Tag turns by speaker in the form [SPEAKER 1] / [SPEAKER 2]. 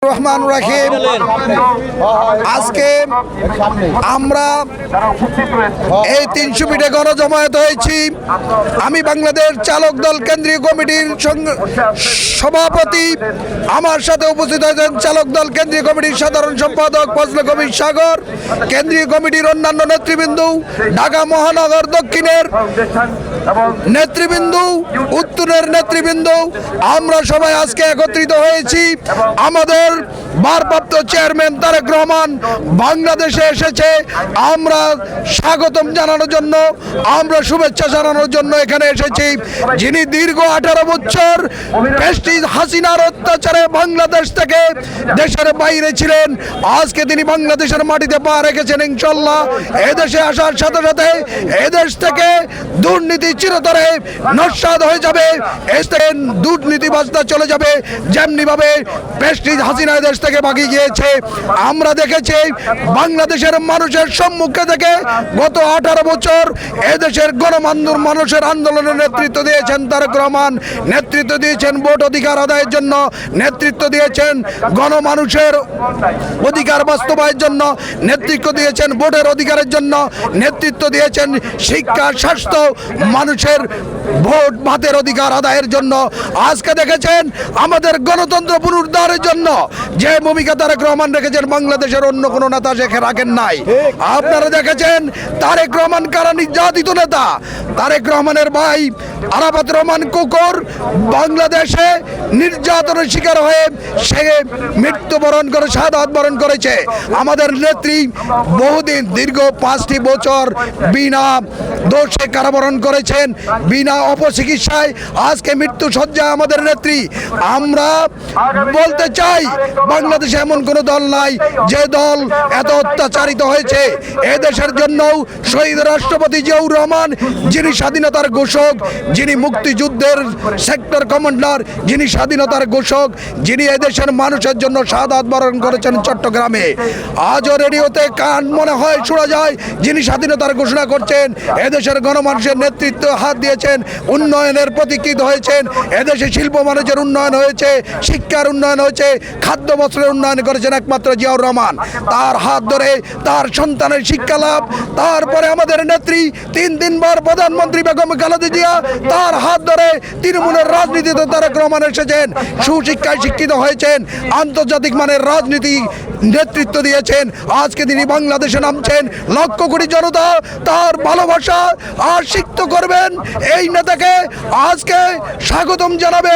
[SPEAKER 1] রহমান রাহিম। আজকে আমরা এই 300 ফিটে গণজমায়েত হয়েছি। আমি বাংলাদেশ চালক দল কেন্দ্রীয় কমিটির সভাপতি, আমার সাথে উপস্থিত হয়েছেন চালক দল কেন্দ্রীয় কমিটির সাধারণ সম্পাদক ফজলে কবির সাগর, কেন্দ্রীয় কমিটির অন্যান্য নেতৃবৃন্দ, ঢাকা মহানগর দক্ষিণের নেতৃবৃন্দ, উত্তরের নেতৃবৃন্দ, আমরা সবাই আজকে একত্রিত হয়েছি। আমাদের ভারপ্রাপ্ত চেয়ারম্যান তারেক রহমান বাংলাদেশে এসেছে। আমরা স্বাগতম জানানোর জন্য, আমরা শুভেচ্ছা জানানোর জন্য এখানে এসেছি। যিনি দীর্ঘ 18 বছর প্রেস্টিজ হাসিনার অত্যাচারে বাংলাদেশ থেকে দেশের বাইরে ছিলেন, আজকে তিনি বাংলাদেশের মাটিতে পা রেখেছেন। ইনশাল্লাহ এদেশে আসার সাথে সাথে এদেশ থেকে দুর্নীতি চিরতরে নস্যাৎ হয়ে যাবে, দুর্নীতি বাজতে চলে যাবে। যেমনি ভাবে প্রেস্টিজ হাসিনা দেশ থেকে ভাগি গিয়েছে, আমরা দেখেছি বাংলাদেশের মানুষের সম্মুখে থেকে গত 18 বছর এদেশের মানুষের আন্দোলনের নেতৃত্ব দিয়েছেন তারেক রহমান, নেতৃত্ব দিয়েছেন ভোট অধিকার আদায়ের জন্য, নেতৃত্ব দিয়েছেন গণমানুষের অধিকার বাস্তবায়নের জন্য, নেতৃত্ব দিয়েছেন ভোটের অধিকারের জন্য, নেতৃত্ব দিয়েছেন শিক্ষা, স্বাস্থ্য, মানুষের ভোট ভাতের অধিকার আদায়ের জন্য। আজকে দেখেছেন আমাদের গণতন্ত্র পুনরুদ্ধারের জন্য যে ভূমিকা তারেক রহমান রেখেছেন, বাংলাদেশের অন্য কোন নেতা সেখানে রাখেন নাই। আপনারা দেখেছেন তারেক রহমান কারা নির্যাতিত নেতা। তারেক রহমানের ভাই আরাফাত রহমান কুকুর বাংলাদেশে নির্যাতনের শিকার হয়ে সে মৃত্যুবরণ করে, শাহাদাত বরণ করেছে। আমাদের নেত্রী বহুদিন দীর্ঘ 5টি বছর বিনা দোষে কারাবরণ করেছেন, বিনা অপচিকিৎসায় আজকে মৃত্যু সজ্জায় আমাদের নেত্রী। আমরা বলতে চাই বাংলাদেশে এমন কোন দল নাই যে দল এত অত্যাচারিত হয়েছে। এদেশের জন্য শহীদ রাষ্ট্রপতি জিয়াউর রহমান, যিনি স্বাধীনতার ঘোষক, যিনি মুক্তিযুদ্ধের সেক্টর কমান্ডার, যিনি স্বাধীনতার ঘোষক, যিনি এদেশের মানুষের জন্য শাহাদাত বরণ করেছেন চট্টগ্রামে। আজও রেডিওতে কান মনে হয় শোনা যায় যিনি স্বাধীনতার ঘোষণা করছেন, এদেশের গণমানুষের নেতৃত্ব হাত দিয়েছেন, উন্নয়নের প্রতীক্ষিত হয়েছেন। এদেশে শিল্প বাণিজ্যের উন্নয়ন হয়েছে, শিক্ষার উন্নয়ন হয়েছে, খাদ্য বস্ত্রের উন্নয়ন করেছেন একমাত্র জিয়াউর রহমান। তার হাত ধরে তার সন্তানের শিক্ষা লাভ, তারপরে আমাদের নেত্রী 3 বার প্রধানমন্ত্রী বেগম খালেদা জিয়া, তার হাত ধরে তৃণমূলের রাজনীতিতে তারেক রহমান এসেছেন, সুশিক্ষায় শিক্ষিত হয়েছেন, আন্তর্জাতিক মানের রাজনীতি নেতৃত্ব দিয়েছেন। আজকে তিনি বাংলাদেশে নামছেন, লক্ষ কোটি জনতা তার ভালোবাসা আর সিক্ত করবেন। এই নেতাকে আজকে স্বাগতম জানাবে।